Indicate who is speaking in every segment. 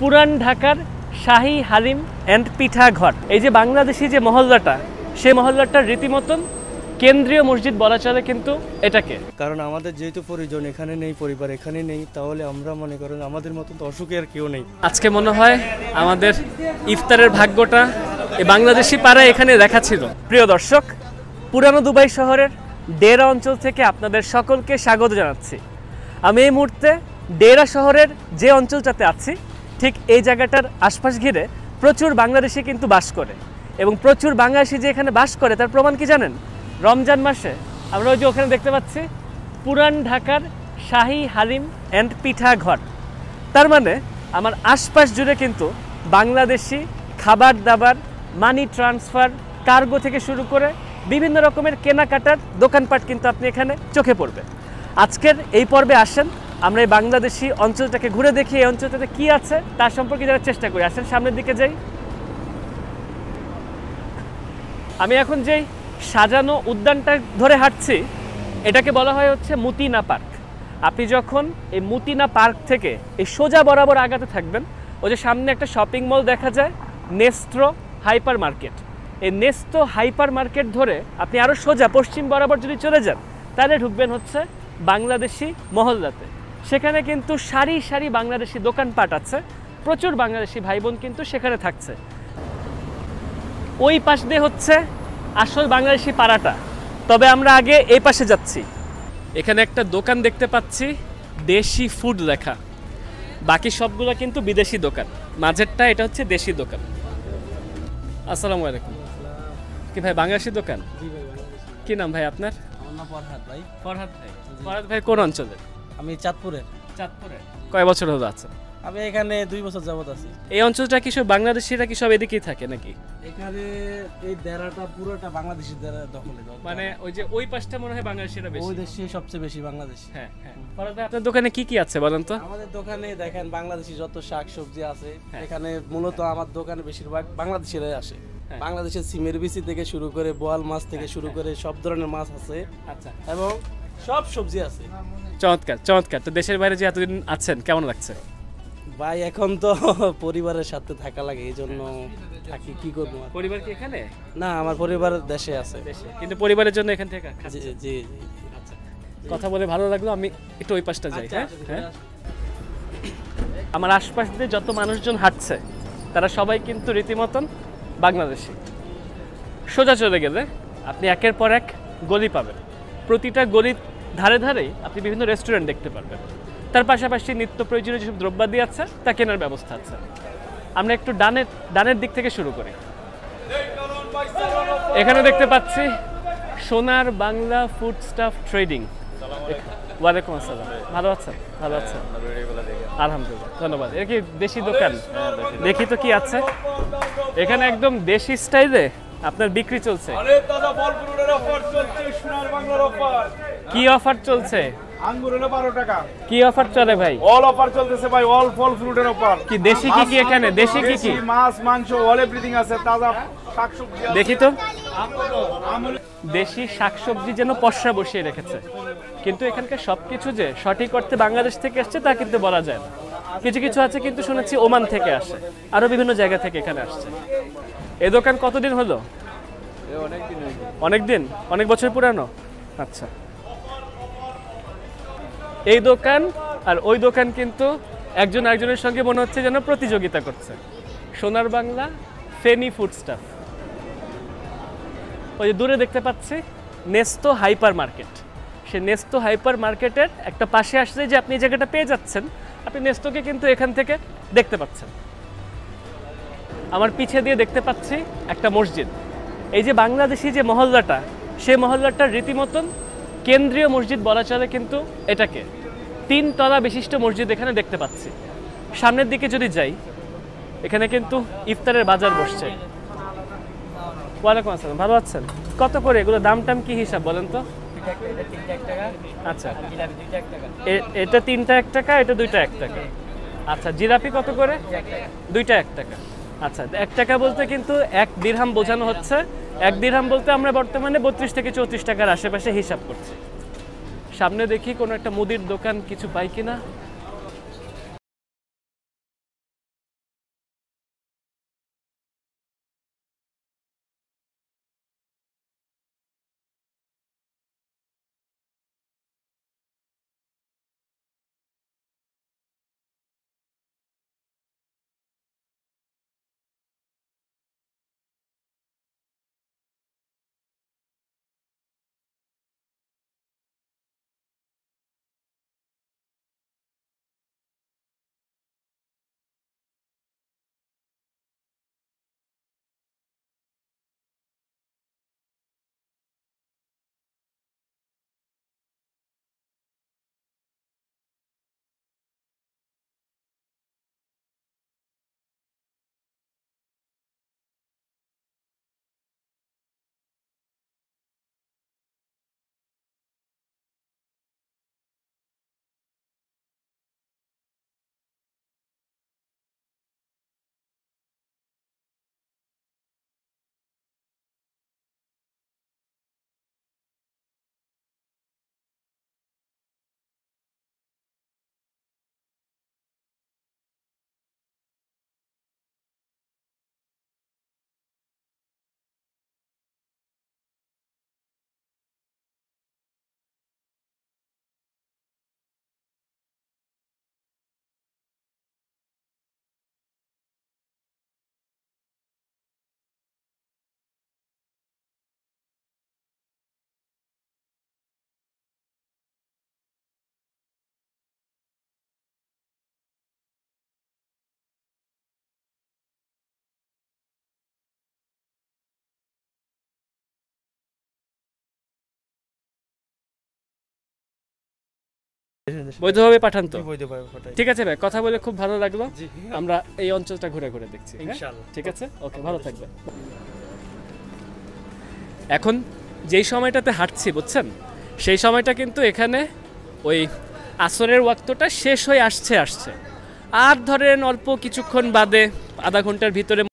Speaker 1: পুরান ঢাকার শাহী হালিম অ্যান্ড পিঠা ঘর। এই যে বাংলাদেশি যে মহল্লাটা, সেই মহল্লাটার রীতিমতন কেন্দ্রীয় মসজিদ বলা চলে কিন্তু এটাকে।
Speaker 2: কারণ আমাদের যেহেতু পরিজন এখানে নেই, পরিবার এখানে নেই, তাহলে আমরা মনে করেন আমাদের মতন তো অসুখে আর কেউ নেই।
Speaker 1: আজকে মনে হয় আমাদের ইফতারের ভাগ্যটা এই বাংলাদেশি পাড়ায় এখানে দেখা ছিল। প্রিয় দর্শক, পুরানো দুবাই শহরের ডেরা অঞ্চল থেকে আপনাদের সকলকে স্বাগত জানাচ্ছি। আমি এই মুহূর্তে ডেরা শহরের যে অঞ্চলটাতে আছি, ঠিক এই জায়গাটার আশপাশ ঘিরে প্রচুর বাংলাদেশি কিন্তু বাস করে, এবং প্রচুর বাংলাদেশি যে এখানে বাস করে তার প্রমাণ কি জানেন? রমজান মাসে আমরা ওই যে ওখানে দেখতে পাচ্ছি পুরান ঢাকার শাহী হালিম অ্যান্ড পিঠা ঘর। তার মানে আমার আশপাশ জুড়ে কিন্তু বাংলাদেশি খাবার দাবার, মানি ট্রান্সফার, কার্গো থেকে শুরু করে বিভিন্ন রকমের কেনাকাটার দোকানপাট কিন্তু আপনি এখানে চোখে পড়বে। আজকের এই পর্বে আসেন আমরা এই বাংলাদেশি অঞ্চলটাকে ঘুরে দেখি, এই অঞ্চলটাতে কি আছে তার সম্পর্কে জানার চেষ্টা করি। আসেন সামনের দিকে যাই। আমি এখন যেই সাজানো উদ্যানটা ধরে হাঁটছি, এটাকে বলা হয় হচ্ছে মুতিনা পার্ক। আপনি যখন এই মুতিনা পার্ক থেকে এই সোজা বরাবর আগাতে থাকবেন, ওই যে সামনে একটা শপিং মল দেখা যায়, নেস্ট্রো হাইপার মার্কেট। এই নেস্টো হাইপার মার্কেট ধরে আপনি আরও সোজা পশ্চিম বরাবর যদি চলে যান, তাহলে ঢুকবেন হচ্ছে বাংলাদেশি মহল্লাতে। সেখানে কিন্তু সারি সারি বাংলাদেশি দোকানপাট আছে, প্রচুর বাংলাদেশি ভাই বোন কিন্তু সেখানে থাকছে। ওই পাশ দিয়ে হচ্ছে আসল বাংলাদেশি পাড়াটা, তবে আমরা আগে এই পাশে যাচ্ছি। এখানে একটা দোকান দেখতে পাচ্ছি দেশি ফুড লেখা, বাকি সবগুলো কিন্তু বিদেশি দোকান। মাঝেরটা এটা হচ্ছে দেশি দোকান। আসসালামু আলাইকুম। কি ভাই বাংলাদেশি দোকান?
Speaker 2: জি ভাই, বাংলাদেশি।
Speaker 1: কি নাম ভাই আপনার?
Speaker 2: আমার নাম ফরহাদ ভাই।
Speaker 1: ফরহাদ ভাই। ফরহাদ ভাই কোন অঞ্চলের?
Speaker 2: আমি চাঁদপুরের।
Speaker 1: চাঁদপুরের। কয় বছর হলো আছেন?
Speaker 2: আমি এখানে 2 বছর যাবত আছি।
Speaker 1: এই অঞ্চলটা কি সব বাংলাদেশিরা কি সব এদিকেই থাকে নাকি?
Speaker 2: এখানে এই দেরাটা পুরোটা বাংলাদেশি দেরা দখলে।
Speaker 1: মানে ওই যে ওই পাশটা মনে হয় বাংলাদেশিরা বেশি।
Speaker 2: ওই দেশে সবচেয়ে বেশি বাংলাদেশি।
Speaker 1: হ্যাঁ হ্যাঁ। ফরহাদ ভাই আপনার দোকানে কি কি আছে বলেন তো?
Speaker 2: আমাদের দোকানে দেখেন বাংলাদেশি যত শাক সবজি আছে,
Speaker 1: হ্যাঁ।
Speaker 2: এখানে মূলত আমার দোকানে বেশিরভাগ বাংলাদেশিরাই আসে।
Speaker 1: হ্যাঁ।
Speaker 2: বাংলাদেশের সিমের বিচি থেকে শুরু করে বোয়াল মাছ থেকে শুরু করে সব ধরনের মাছ আছে,
Speaker 1: আচ্ছা,
Speaker 2: এবং সব সবজি আছে।
Speaker 1: চমৎকার চমৎকার। তো দেশের বাইরে যে এতদিন আছেন কেমন লাগছে?
Speaker 2: ভাই এখন তো পরিবারের সাথে থাকা লাগে, এই জন্য থাকি, কি করবো আর।
Speaker 1: পরিবার কি এখানে?
Speaker 2: না, আমার পরিবার দেশে আছে।
Speaker 1: দেশে, কিন্তু পরিবারের জন্য এখান থেকে
Speaker 2: জি
Speaker 1: খাচ্ছেন।
Speaker 2: জি জি।
Speaker 1: আচ্ছা, কথা বলে ভালো লাগলো। আমি একটু ওই পাশটা যাই। হ্যাঁ হ্যাঁ। আমার আশপাশ দিয়ে যত মানুষজন হাঁটছে তারা সবাই কিন্তু রীতিমতন বাংলাদেশি। সোজা চলে গেলে আপনি একের পর এক গলি পাবেন, প্রতিটা গলির ধারে ধারেই আপনি বিভিন্ন রেস্টুরেন্ট দেখতে পারবেন। তার পাশাপাশি নিত্য প্রয়োজনীয় যেসব দ্রব্যাদি আছে তা কেনার ব্যবস্থা আছে। আমরা একটু ডানের দিক থেকে শুরু করি। এখানে দেখতে পাচ্ছি সোনার বাংলা ফুড স্টাফ ট্রেডিং। ওয়ালাইকুম আসসালাম। ভালো আছেন? ভালো আছেন? আলহামদুলিল্লাহ, ধন্যবাদ। এটা কি দেশি দোকান? দেখি তো কি আছে এখানে। একদম দেশি স্টাইলে আপনার বিক্রি চলছে। কি অফার চলছে?
Speaker 3: আঙ্গুর হলো 12 টাকা।
Speaker 1: কি অফার চলে ভাই?
Speaker 3: অল অফার চলতেছে ভাই, অল ফল ফ্রুটের অফার।
Speaker 1: কি দেশি কি কি এখানে? দেশি কি কি?
Speaker 3: মাছ, মাংস, অল এভরিথিং আছে, তাজা শাকসবজি আছে।
Speaker 1: দেখি তো। দেশি শাকসবজি যেন পসরা বসিয়ে রেখেছে, কিন্তু এখানকার সবকিছু যে সঠিক অর্থে বাংলাদেশ থেকে আসছে তা কিন্তু বলা যায় না। কিছু কিছু আছে কিন্তু শুনেছি ওমান থেকে আসে, আরো বিভিন্ন জায়গা থেকে এখানে আসছে। এই দোকান কতদিন হলো? অনেকদিন, অনেক বছর পুরানো। আচ্ছা, এই দোকান আর ওই দোকান কিন্তু একজন আরেকজনের সঙ্গে মনে হচ্ছে যেন প্রতিযোগিতা করছে। সোনার বাংলা ফেনি ফুড স্টাফ। ওই যে দূরে দেখতে পাচ্ছি নেস্টো হাইপার মার্কেট। সে নেস্টো হাইপার মার্কেটের একটা পাশে আসলে যে আপনি এই জায়গাটা পেয়ে যাচ্ছেন, আপনি নেস্টোকে কিন্তু এখান থেকে দেখতে পাচ্ছেন। আমার পিছে দিয়ে দেখতে পাচ্ছি একটা মসজিদ। এই যে বাংলাদেশি যে মহল্লাটা, সেই মহল্লাটার রীতিমতন কেন্দ্রীয় মসজিদ বলা চলে কিন্তু এটাকে। 3 তলা বিশিষ্ট মসজিদ এখানে দেখতে পাচ্ছি। সামনের দিকে যদি যাই, এখানে কিন্তু ইফতারের বাজার বসছে। ওয়ালাইকুম আসসালাম। ভালো আছেন? কত করে এগুলো? দাম টাম কি হিসাব বলেন তো? আচ্ছা, এটা 3টা 1 টাকা, এটা 2টা 1 টাকা। আচ্ছা, জিলাপি কত করে? 2টা 1 টাকা। আচ্ছা, 1 টাকা বলতে কিন্তু 1 দিরহাম বোঝানো হচ্ছে। 1 দিরহাম বলতে আমরা বর্তমানে 32 থেকে 34 টাকার আশেপাশে হিসাব করছি। সামনে দেখি কোনো একটা মুদির দোকান কিছু পাই কিনা। বৈধভাবে পাঠান তো?
Speaker 2: বৈধভাবে পাঠাই।
Speaker 1: ঠিক আছে ভাই, কথা বলে খুব ভালো লাগলো।
Speaker 2: জি।
Speaker 1: আমরা এই অঞ্চলটা ঘুরে ঘুরে দেখছি, হ্যাঁ?
Speaker 2: ইনশাআল্লাহ।
Speaker 1: ঠিক আছে, ওকে, ভালো থাকবেন। এখন যেই সময়টাতে হাঁটছি বুঝছেন, সেই সময়টা কিন্তু এখানে ওই আসরের ওয়াক্তটা শেষ হয়ে আসছে। আর ধরেন অল্প কিছুক্ষণ বাদে, আধা ঘন্টার ভিতরে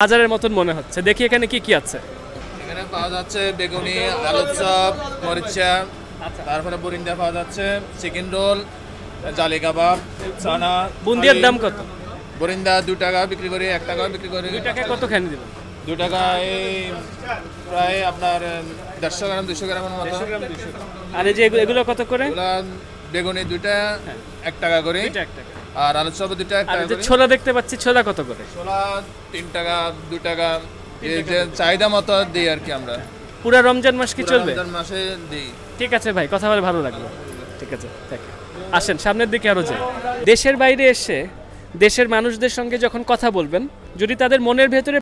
Speaker 1: বাজারের মতন মনে হচ্ছে। দেখি এখানে কি কি আছে।
Speaker 4: এখানে পাওয়া যাচ্ছে বেগুনি, আলুর চপ, মরিচা, তারপরে বরিন্দা পাওয়া যাচ্ছে, চিকেন রোল, জালি কাবাব, চানা।
Speaker 1: বুন্দিয়ার দাম কত?
Speaker 4: বরিন্দা 2 টাকা বিক্রি করি, 1 টাকা বিক্রি করি।
Speaker 1: 2 টাকায় কত খানি দিবেন?
Speaker 4: 2 টাকায় প্রায় আপনার 150 গ্রাম 200 গ্রামের মতো।
Speaker 1: আর এই যে এগুলো কত করে?
Speaker 4: এগুলা বেগুনি 2টা 1 টাকা করে,
Speaker 1: 2টা 1 টাকা।
Speaker 4: আর আলুর চপ 2টা 1
Speaker 1: আর
Speaker 4: টাকা
Speaker 1: এই যে
Speaker 4: করে।
Speaker 1: ছোলা দেখতে পাচ্ছি, ছোলা কত করে?
Speaker 4: ছোলা 3 টাকা 2 টাকা, এই যে চাহিদা মতো দিই আর কি আমরা।
Speaker 1: পুরা রমজান মাস কি চলবে?
Speaker 4: রমজান মাসে দিই।
Speaker 1: ঠিক আছে ভাই, কথা বলে ভালো লাগলো। ঠিক আছে, থ্যাংক ইউ। আসেন সামনের দিকে আরো যাই। দেশের বাইরে এসে দেশের মানুষদের সঙ্গে যখন কথা বলবেন, যদি তাদের মনের ভেতরে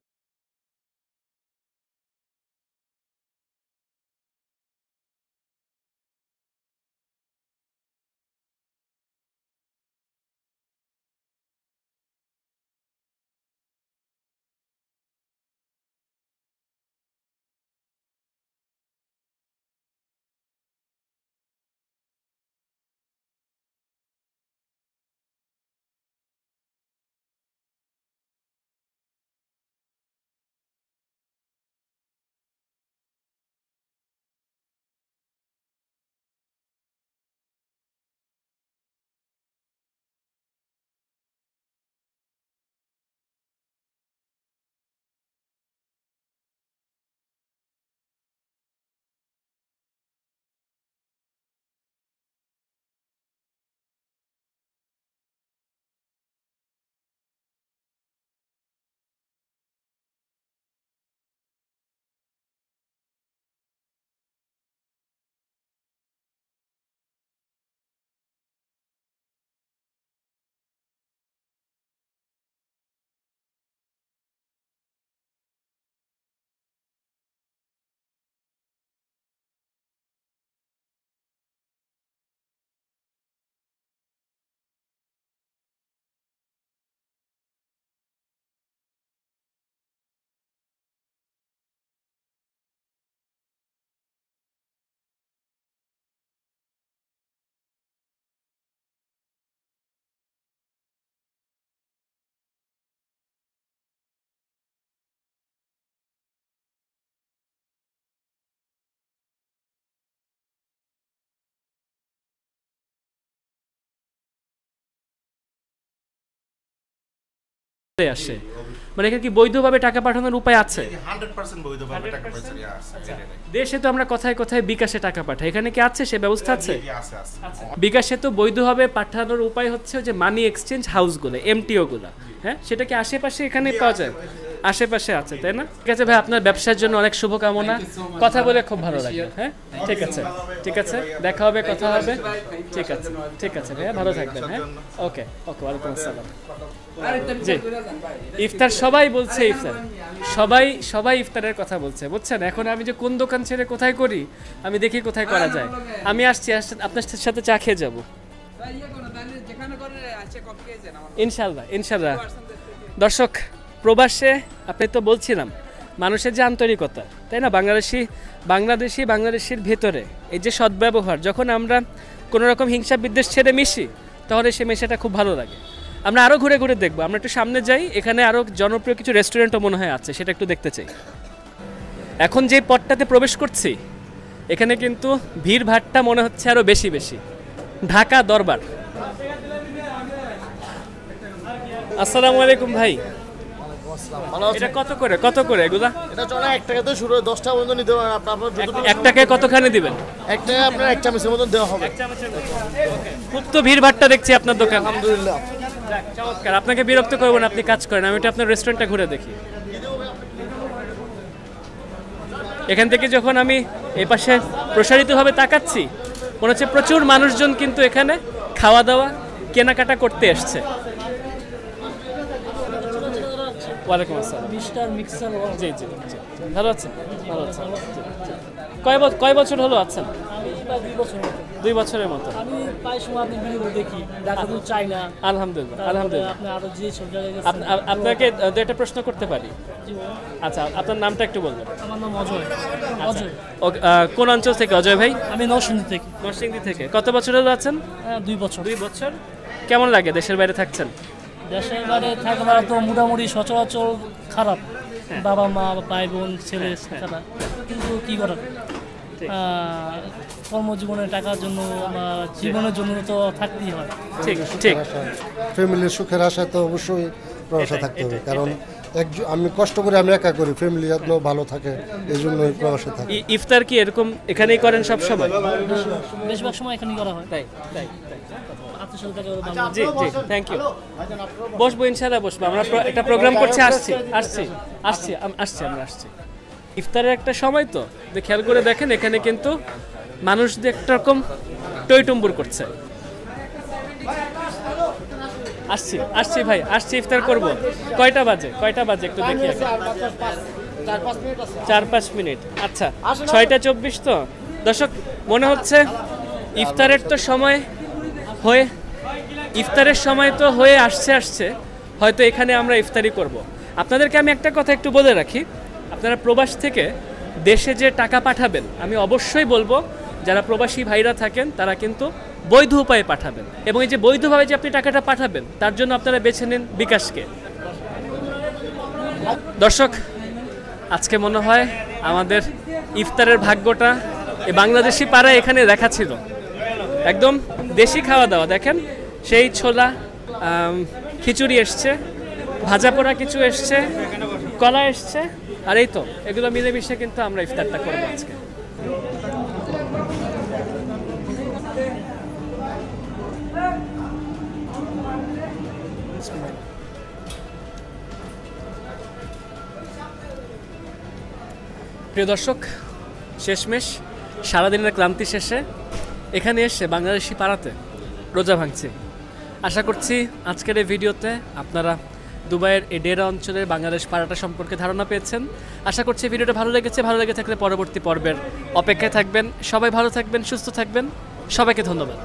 Speaker 1: আসে, মানে এখানে কি বৈধভাবে টাকা পাঠানোর উপায় আছে?
Speaker 5: 100% বৈধভাবে টাকা পয়সা নিয়ে আসছে।
Speaker 1: দেশে তো আমরা কথায় কথায় বিকাশে টাকা পাঠাই, এখানে কি আছে সে ব্যবস্থা আছে?
Speaker 5: জি, আছে।
Speaker 1: বিকাশে তো বৈধভাবে পাঠানোর উপায় হচ্ছে যে মানি এক্সচেঞ্জ হাউসগুলো, এমটিও গুলা, হ্যাঁ, সেটা কি আশেপাশে এখানে পাওয়া যায়? আশেপাশে আছে, তাই না? ঠিক আছে ভাই, আপনার ব্যবসার জন্য অনেক শুভকামনা। কথা বলে খুব ভালো লাগলো। হ্যাঁ, ঠিক আছে, ঠিক আছে, দেখা হবে, কথা হবে। ঠিক আছে, ঠিক আছে ভাইয়া, ভালো থাকবেন। হ্যাঁ, ওকে ওকে, ওয়ালাইকুম আসসালাম। জি, ইফতার সবাই বলছে, ইফতার সবাই ইফতারের কথা বলছে, বুঝছেন? এখন আমি যে কোন দোকান ছেড়ে কোথায় করি, আমি দেখি কোথায় করা যায়। আমি আসছি, আপনার সাথে চা খেয়ে যাবো ইনশাল্লাহ, ইনশাল্লাহ। দর্শক, প্রবাসে আপনি তো বলছিলাম মানুষের যে আন্তরিকতা, তাই না? বাংলাদেশির ভেতরে এই যে সদ্ব্যবহার, যখন আমরা কোনো রকম হিংসা বিদ্বেষ ছেড়ে মিশি, তাহলে সে মেশাটা খুব ভালো লাগে। আমরা আরও ঘুরে ঘুরে দেখবো, আমরা একটু সামনে যাই, এখানে আরও জনপ্রিয় কিছু রেস্টুরেন্টও মনে হয় আছে, সেটা একটু দেখতে চাই। এখন যে পথটাতে প্রবেশ করছি, এখানে কিন্তু ভিড় ভাট্টা মনে হচ্ছে আরও বেশি বেশি। ঢাকা দরবার। আসসালামু আলাইকুম ভাই। এটা কত করে এগুলা?
Speaker 6: এটা চলে 1 টাকা থেকে শুরু হয়, 10 টাকা পর্যন্ত নিতে পারেন। আপনার
Speaker 1: 1 টাকায় কতখানি দিবেন?
Speaker 6: 1 টাকা আপনার 1 চামচের মতন দেওয়া হবে।
Speaker 1: খুব তো ভিড় ভাট্টা দেখছি আপনার দোকান।
Speaker 6: আলহামদুলিল্লাহ,
Speaker 1: চমৎকার। আপনাকে বিরক্ত করবো না, আপনি কাজ করেন, আমি এটা আপনার রেস্টুরেন্টটা ঘুরে দেখি। এখান থেকে যখন আমি এই পাশে প্রসারিতভাবে তাকাচ্ছি, মনে হচ্ছে প্রচুর মানুষজন কিন্তু এখানে খাওয়া দাওয়া কেনাকাটা করতে এসছে। ওয়ালাইকুম আসসালাম।
Speaker 7: মিস্টার মিক্সার
Speaker 1: জি জি জি, ভালো আছেন? ভালো আছেন। কয় বছর হলো আছেন?
Speaker 7: আমি প্রায় 2 বছর মতো।
Speaker 1: 2 বছরের মতো।
Speaker 7: আমি প্রায় সময় আপনার ভিডিও দেখি, দেখাতে চাই না।
Speaker 1: আলহামদুলিল্লাহ, আলহামদুলিল্লাহ।
Speaker 7: আপনি আরো যে সব জায়গায়
Speaker 1: আপনাকে একটা প্রশ্ন করতে পারি? আচ্ছা, আপনার নামটা একটু বলবেন।
Speaker 7: আমার নাম অজয়। অজয়।
Speaker 1: কোন অঞ্চল থেকে অজয় ভাই?
Speaker 7: আমি নরসিংদী থেকে।
Speaker 1: নরসিংদী থেকে। কত বছর হলো আছেন?
Speaker 7: 2 বছর।
Speaker 1: 2 বছর। কেমন লাগে দেশের বাইরে থাকছেন?
Speaker 7: দেশের বাইরে থাকা তো মোটামুটি সচরাচর খারাপ। বাবা মা, ভাই বোন, ছেলে ছাড়া, কিন্তু কি করার, কর্মজীবনে টাকার জন্য বা জীবনের জন্য তো থাকতেই হয়।
Speaker 1: ঠিক ঠিক।
Speaker 6: ফ্যামিলির সুখের আশায় তো অবশ্যই প্রবাসে থাকতে হবে, কারণ আমি কষ্ট করে আমি একা করি, ফ্যামিলি যেন ভালো থাকে, এই জন্যই প্রবাসে থাকি।
Speaker 1: ইফতার কি এরকম এখানেই করেন সব সময়?
Speaker 7: বেশিরভাগ সময় এখানেই করা হয়।
Speaker 1: তাই।
Speaker 7: জি
Speaker 1: জি, থ্যাংক ইউ। বসবো ইনশাআল্লাহ, বসবো। আমরা একটা প্রোগ্রাম করছি, আমরা আসছি। ইফতারের একটা সময় তো খেয়াল করে দেখেন, এখানে কিন্তু মানুষ একটা রকম টইটুম্বুর করছে। আসছি ভাই, আসছি, ইফতার করব। কয়টা বাজে একটু দেখি। 4-5 মিনিট। আচ্ছা, 6:24 তো। দর্শক, মনে হচ্ছে ইফতারের সময় তো হয়ে আসছে, হয়তো এখানে আমরা ইফতারি করব। আপনাদেরকে আমি একটা কথা একটু বলে রাখি, আপনারা প্রবাস থেকে দেশে যে টাকা পাঠাবেন, আমি অবশ্যই বলবো যারা প্রবাসী ভাইরা থাকেন তারা কিন্তু বৈধ উপায়ে পাঠাবেন, এবং এই যে বৈধভাবে যে আপনি টাকাটা পাঠাবেন তার জন্য আপনারা বেছে নিন বিকাশকে। দর্শক, আজকে মনে হয় আমাদের ইফতারের ভাগ্যটা এই বাংলাদেশি পাড়ায় এখানে দেখা ছিল। একদম দেশি খাওয়া দাওয়া, দেখেন, সেই ছোলা, খিচুড়ি এসছে, ভাজা পোড়া কিছু এসছে, কলা এসছে, আর এই তো এগুলো মিলেমিশে কিন্তু আমরা ইফতারটা করবো আজকে। প্রিয় দর্শক, শেষমেশ সারাদিনের ক্লান্তি শেষে এখানে এসে বাংলাদেশি পাড়াতে রোজা ভাঙছি। আশা করছি আজকের এই ভিডিওতে আপনারা দুবাইয়ের এই ডেরা অঞ্চলের বাংলাদেশ পাড়াটা সম্পর্কে ধারণা পেয়েছেন। আশা করছি ভিডিওটা ভালো লেগে থাকলে পরবর্তী পর্বের অপেক্ষায় থাকবেন। সবাই ভালো থাকবেন, সুস্থ থাকবেন। সবাইকে ধন্যবাদ।